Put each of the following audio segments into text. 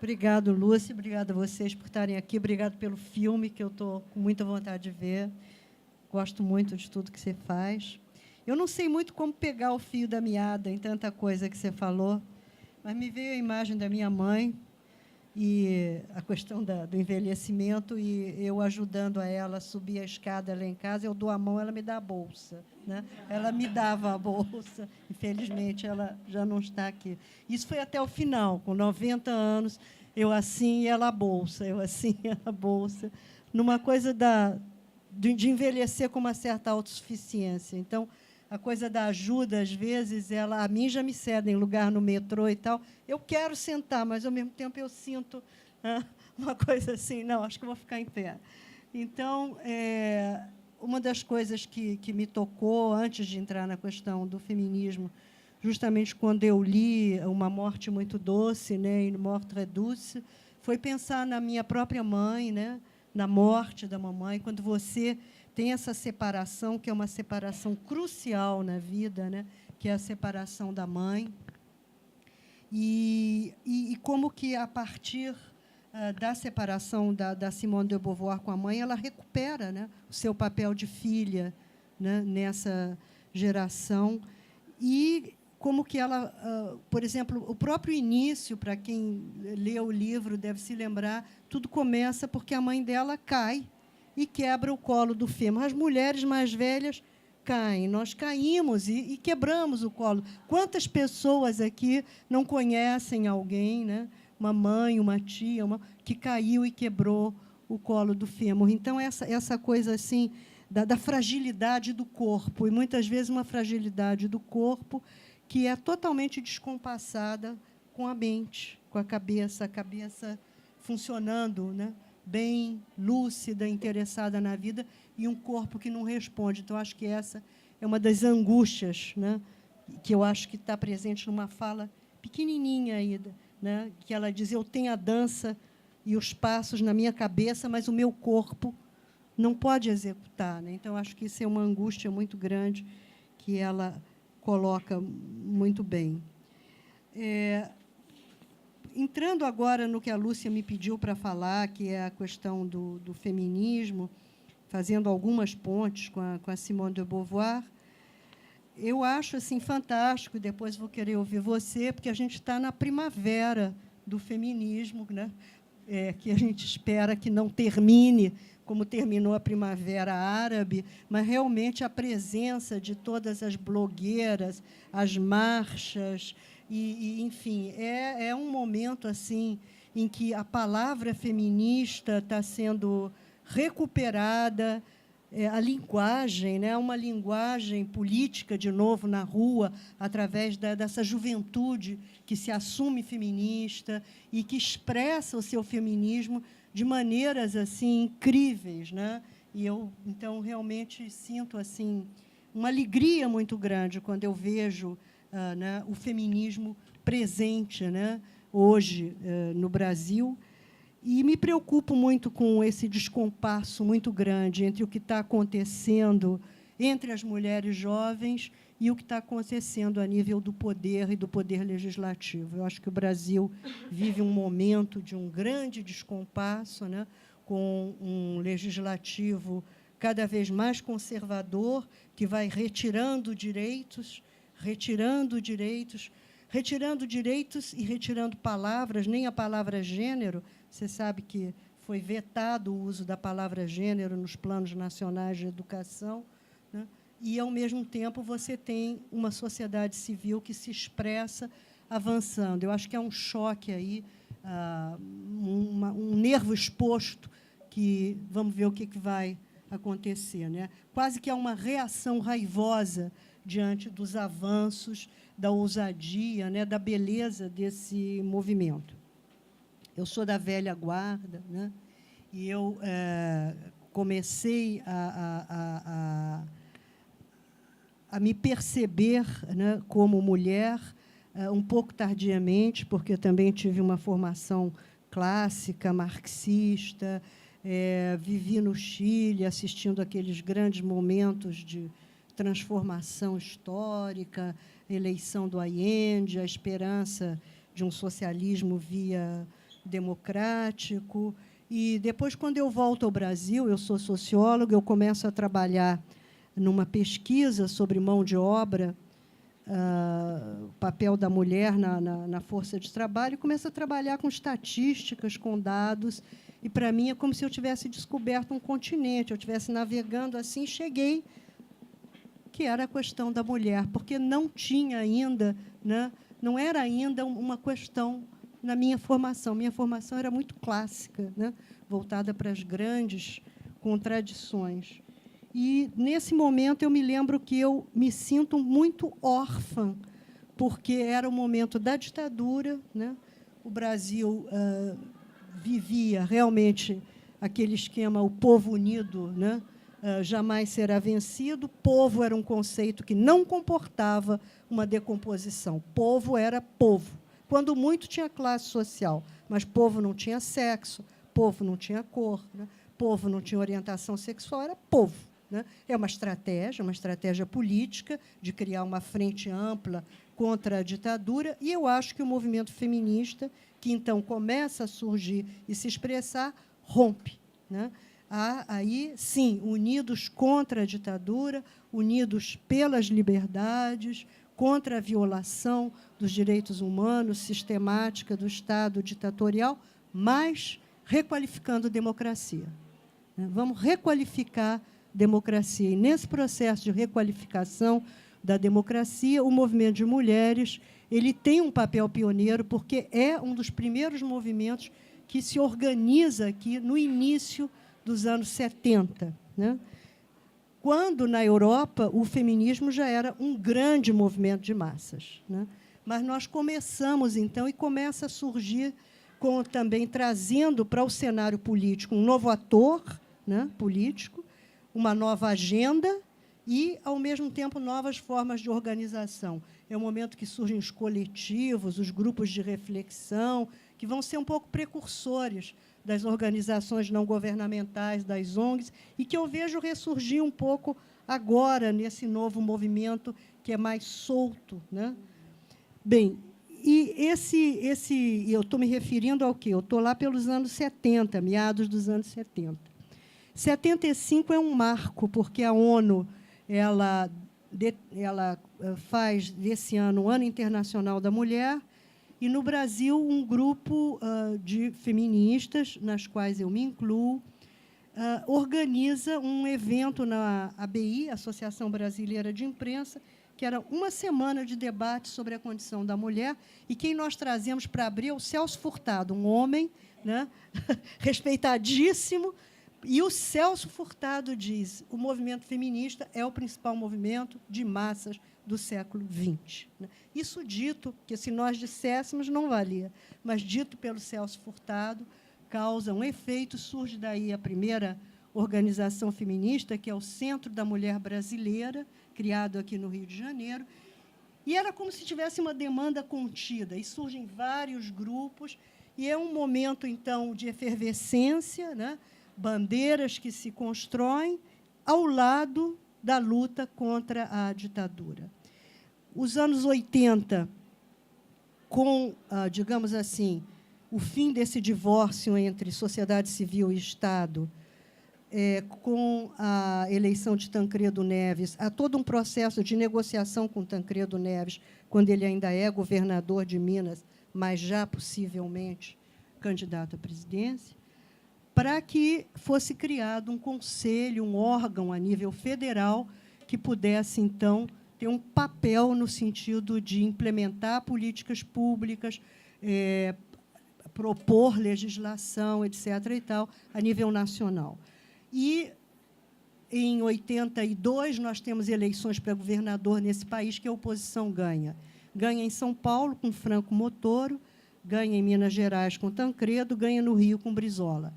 Obrigado, Lúcia. Obrigada a vocês por estarem aqui. Obrigado pelo filme, que eu estou com muita vontade de ver. Gosto muito de tudo que você faz. Eu não sei muito como pegar o fio da meada em tanta coisa que você falou, mas me veio a imagem da minha mãe e a questão do envelhecimento, e eu ajudando a ela a subir a escada lá em casa. Eu dou a mão, ela me dá a bolsa, né? Ela me dava a bolsa. Infelizmente, ela já não está aqui. Isso foi até o final, com 90 anos, eu assim e ela a bolsa, eu assim e ela a bolsa, numa coisa de envelhecer com uma certa autossuficiência. Então, a coisa da ajuda, às vezes, a mim já me cedem lugar no metrô e tal. Eu quero sentar, mas, ao mesmo tempo, eu sinto uma coisa assim, não, acho que eu vou ficar em pé. Então, uma das coisas que me tocou, antes de entrar na questão do feminismo, justamente quando eu li Uma Morte Muito Doce, né, Une Mort Très Douce, foi pensar na minha própria mãe, né, na morte da mamãe, quando você tem essa separação, que é uma separação crucial na vida, né, que é a separação da mãe, e como que, a partir da separação da Simone de Beauvoir com a mãe, ela recupera, né, o seu papel de filha, né, nessa geração, e como que ela, por exemplo, o próprio início, para quem lê o livro deve se lembrar, tudo começa porque a mãe dela cai e quebra o colo do fêmur. As mulheres mais velhas caem, nós caímos e quebramos o colo. Quantas pessoas aqui não conhecem alguém, né, uma mãe, uma tia, que caiu e quebrou o colo do fêmur? Então, essa coisa assim da fragilidade do corpo, e muitas vezes uma fragilidade do corpo que é totalmente descompassada com a mente, com a cabeça funcionando, né, bem lúcida, interessada na vida, e um corpo que não responde. Então, acho que essa é uma das angústias, né, que eu acho que está presente numa fala pequenininha aí, né, que ela diz: eu tenho a dança e os passos na minha cabeça, mas o meu corpo não pode executar, né? Então, acho que isso é uma angústia muito grande que ela coloca muito bem. Entrando agora no que a Lúcia me pediu para falar, que é a questão do feminismo, fazendo algumas pontes com a Simone de Beauvoir, eu acho assim fantástico, e depois vou querer ouvir você, porque a gente está na primavera do feminismo, né? Que a gente espera que não termine como terminou a Primavera Árabe, mas realmente a presença de todas as blogueiras, as marchas, enfim, é um momento assim em que a palavra feminista está sendo recuperada, a linguagem, né, uma linguagem política, de novo, na rua, através dessa juventude que se assume feminista e que expressa o seu feminismo de maneiras assim incríveis, né? E eu, então, realmente sinto assim uma alegria muito grande quando eu vejo né, o feminismo presente, né, hoje no Brasil. E me preocupo muito com esse descompasso muito grande entre o que está acontecendo entre as mulheres jovens e o que está acontecendo a nível do poder e do poder legislativo. Eu acho que o Brasil vive um momento de um grande descompasso, né, com um legislativo cada vez mais conservador, que vai retirando direitos e retirando palavras. Nem a palavra gênero, você sabe que foi vetado o uso da palavra gênero nos planos nacionais de educação, né? E, ao mesmo tempo, você tem uma sociedade civil que se expressa avançando. Eu acho que é um choque aí, um nervo exposto, que vamos ver o que vai acontecer, né? Quase que é uma reação raivosa diante dos avanços, da ousadia, né, da beleza desse movimento. Eu sou da velha guarda, né, e eu comecei a me perceber, né, como mulher um pouco tardiamente, porque eu também tive uma formação clássica, marxista, vivi no Chile assistindo aqueles grandes momentos de transformação histórica, eleição do Allende, a esperança de um socialismo via democrático. E depois, quando eu volto ao Brasil, eu sou socióloga, eu começo a trabalhar numa pesquisa sobre mão de obra, o papel da mulher na força de trabalho, e começo a trabalhar com estatísticas, com dados, e, para mim, é como se eu tivesse descoberto um continente, eu estivesse navegando assim, e cheguei, que era a questão da mulher, porque não tinha ainda, né, não era ainda uma questão na minha formação. Minha formação era muito clássica, né, voltada para as grandes contradições. E, nesse momento, eu me lembro que eu me sinto muito órfã, porque era o momento da ditadura, né? O Brasil vivia realmente aquele esquema, o povo unido, né? Jamais será vencido. Povo era um conceito que não comportava uma decomposição. Povo era povo. Quando muito tinha classe social, mas povo não tinha sexo, povo não tinha cor, né? Povo não tinha orientação sexual, era povo. Né? É uma estratégia política de criar uma frente ampla contra a ditadura, e eu acho que o movimento feminista, que então começa a surgir e se expressar, rompe. Né? Aí, sim, unidos contra a ditadura, unidos pelas liberdades, contra a violação dos direitos humanos sistemática do Estado ditatorial, mas requalificando democracia. Né? Vamos requalificar democracia. E, nesse processo de requalificação da democracia, o movimento de mulheres ele tem um papel pioneiro, porque é um dos primeiros movimentos que se organiza aqui no início dos anos 70. Né? Quando, na Europa, o feminismo já era um grande movimento de massas. Né? Mas nós começamos, então, e começa a surgir, também trazendo para o cenário político um novo ator, né, político, uma nova agenda e, ao mesmo tempo, novas formas de organização. É o momento que surgem os coletivos, os grupos de reflexão, que vão ser um pouco precursores das organizações não governamentais, das ONGs, e que eu vejo ressurgir um pouco agora, nesse novo movimento que é mais solto. Né? Bem, e eu estou me referindo ao quê? Eu estou lá pelos anos 70, meados dos anos 70. 75 é um marco, porque a ONU ela faz desse ano o Ano Internacional da Mulher, e, no Brasil, um grupo de feministas, nas quais eu me incluo, organiza um evento na ABI, Associação Brasileira de Imprensa, que era uma semana de debate sobre a condição da mulher, e quem nós trazemos para abrir é o Celso Furtado, um homem, né, respeitadíssimo. E o Celso Furtado diz: o movimento feminista é o principal movimento de massas do século XX. Isso dito, que se nós disséssemos não valia, mas dito pelo Celso Furtado, causa um efeito, surge daí a primeira organização feminista, que é o Centro da Mulher Brasileira, criado aqui no Rio de Janeiro, e era como se tivesse uma demanda contida, e surgem vários grupos, e é um momento, então, de efervescência, né? Bandeiras que se constroem ao lado da luta contra a ditadura. Os anos 80, com, digamos assim, o fim desse divórcio entre sociedade civil e Estado, com a eleição de Tancredo Neves, há todo um processo de negociação com Tancredo Neves, quando ele ainda é governador de Minas, mas já possivelmente candidato à presidência, para que fosse criado um conselho, um órgão a nível federal que pudesse, então, ter um papel no sentido de implementar políticas públicas, propor legislação, etc., e tal, a nível nacional. E, em 82, nós temos eleições para governador nesse país, que a oposição ganha. Ganha em São Paulo, com Franco Mottoro, ganha em Minas Gerais, com Tancredo, ganha no Rio, com Brizola.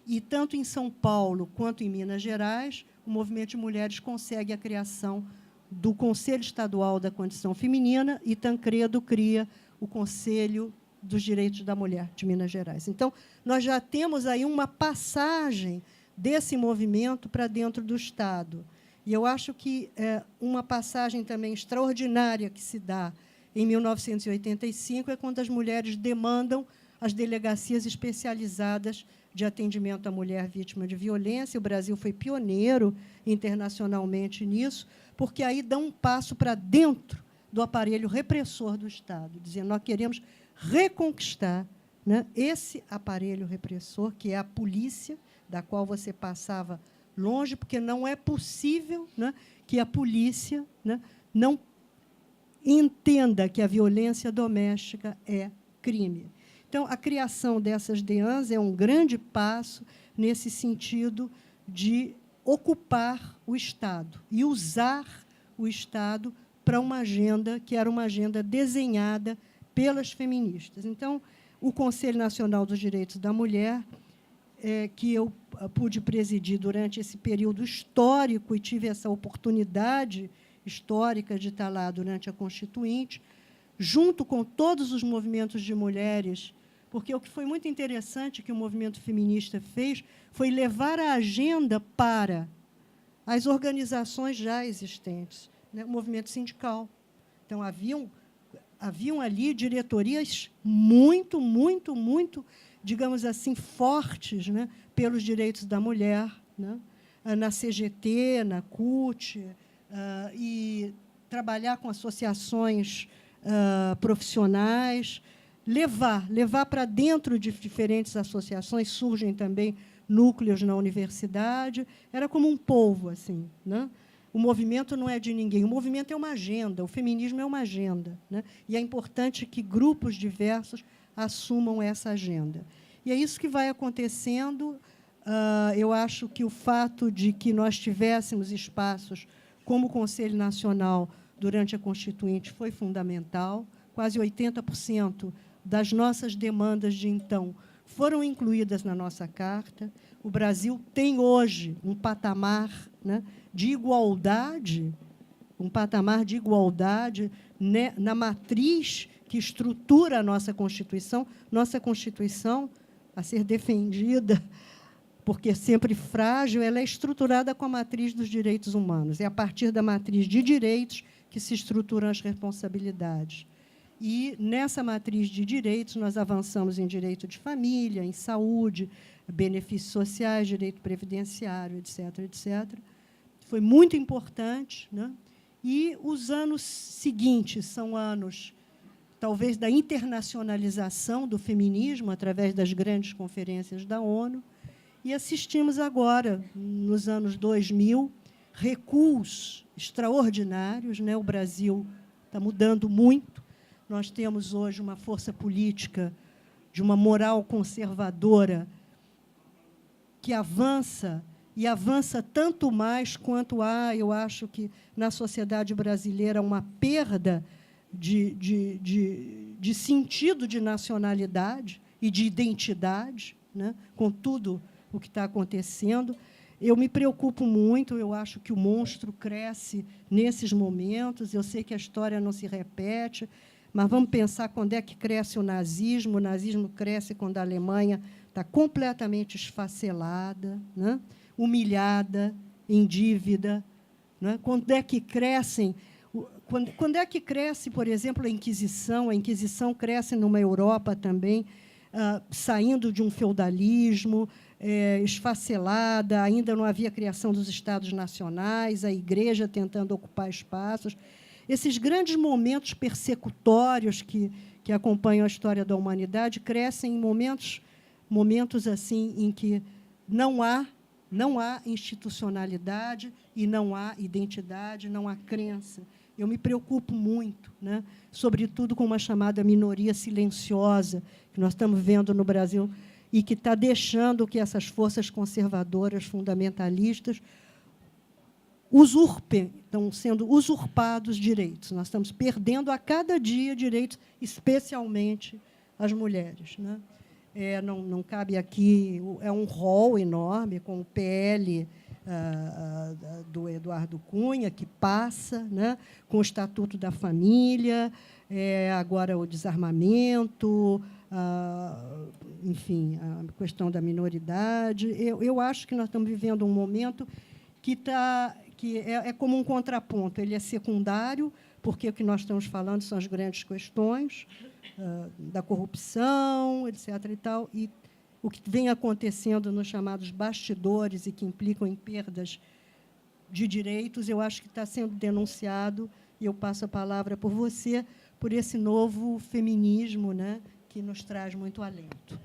E, tanto em São Paulo quanto em Minas Gerais, o movimento de mulheres consegue a criação do Conselho Estadual da Condição Feminina, e Tancredo cria o Conselho dos Direitos da Mulher de Minas Gerais. Então, nós já temos aí uma passagem desse movimento para dentro do Estado. E eu acho que uma passagem também extraordinária que se dá em 1985 é quando as mulheres demandam as delegacias especializadas de atendimento à mulher vítima de violência. O Brasil foi pioneiro internacionalmente nisso, porque aí dá um passo para dentro do aparelho repressor do Estado, dizendo: nós queremos reconquistar, né, esse aparelho repressor, que é a polícia, da qual você passava longe, porque não é possível, né, que a polícia, né, não entenda que a violência doméstica é crime. Então, a criação dessas DEANs é um grande passo nesse sentido de ocupar o Estado e usar o Estado para uma agenda que era uma agenda desenhada pelas feministas. Então, o Conselho Nacional dos Direitos da Mulher, que eu pude presidir durante esse período histórico e tive essa oportunidade histórica de estar lá durante a Constituinte, junto com todos os movimentos de mulheres, porque o que foi muito interessante que o movimento feminista fez foi levar a agenda para as organizações já existentes, né, o movimento sindical. Então, haviam ali diretorias muito, digamos assim, fortes, né, pelos direitos da mulher, né, na CGT, na CUT, e trabalhar com associações profissionais, levar para dentro de diferentes associações, surgem também núcleos na universidade, era como um povo, assim, né? O movimento não é de ninguém, o movimento é uma agenda, o feminismo é uma agenda, né? E é importante que grupos diversos assumam essa agenda. E é isso que vai acontecendo. Eu acho que o fato de que nós tivéssemos espaços como o Conselho Nacional durante a Constituinte foi fundamental. Quase 80% das nossas demandas de então foram incluídas na nossa Carta. O Brasil tem hoje um patamar, né, de igualdade, né, na matriz que estrutura a nossa Constituição, a ser defendida, porque é sempre frágil, ela é estruturada com a matriz dos direitos humanos. É a partir da matriz de direitos que se estruturam as responsabilidades. E, nessa matriz de direitos, nós avançamos em direito de família, em saúde, benefícios sociais, direito previdenciário, etc., etc. Foi muito importante, né? E os anos seguintes são anos, talvez, da internacionalização do feminismo, através das grandes conferências da ONU, e assistimos agora, nos anos 2000, recuos extraordinários, né? O Brasil está mudando muito. Nós temos hoje uma força política de uma moral conservadora que avança, e avança tanto mais quanto há, eu acho que, na sociedade brasileira, uma perda de sentido de nacionalidade e de identidade, né, com tudo o que está acontecendo. Eu me preocupo muito, eu acho que o monstro cresce nesses momentos, eu sei que a história não se repete, mas vamos pensar quando é que cresce o nazismo. O nazismo cresce quando a Alemanha está completamente esfacelada, né, humilhada, em dívida. Né? Quando é que crescem... Quando é que cresce, por exemplo, a Inquisição? A Inquisição cresce numa Europa também, saindo de um feudalismo, esfacelada, ainda não havia criação dos Estados nacionais, a Igreja tentando ocupar espaços. Esses grandes momentos persecutórios que acompanham a história da humanidade crescem em momentos assim, em que não há institucionalidade e não há identidade, não há crença. Eu me preocupo muito, né, sobretudo com uma chamada minoria silenciosa que nós estamos vendo no Brasil e que está deixando que essas forças conservadoras, fundamentalistas, estão sendo usurpados direitos. Nós estamos perdendo a cada dia direitos, especialmente as mulheres. Né? Não cabe aqui, é um rol enorme, com o PL do Eduardo Cunha, que passa, né, com o Estatuto da Família, agora o desarmamento, enfim, a questão da minoridade. Eu acho que nós estamos vivendo um momento que é como um contraponto. Ele é secundário, porque o que nós estamos falando são as grandes questões, da corrupção, etc. e tal, e o que vem acontecendo nos chamados bastidores e que implicam em perdas de direitos, eu acho que está sendo denunciado, e eu passo a palavra por você, por esse novo feminismo, né, que nos traz muito alento.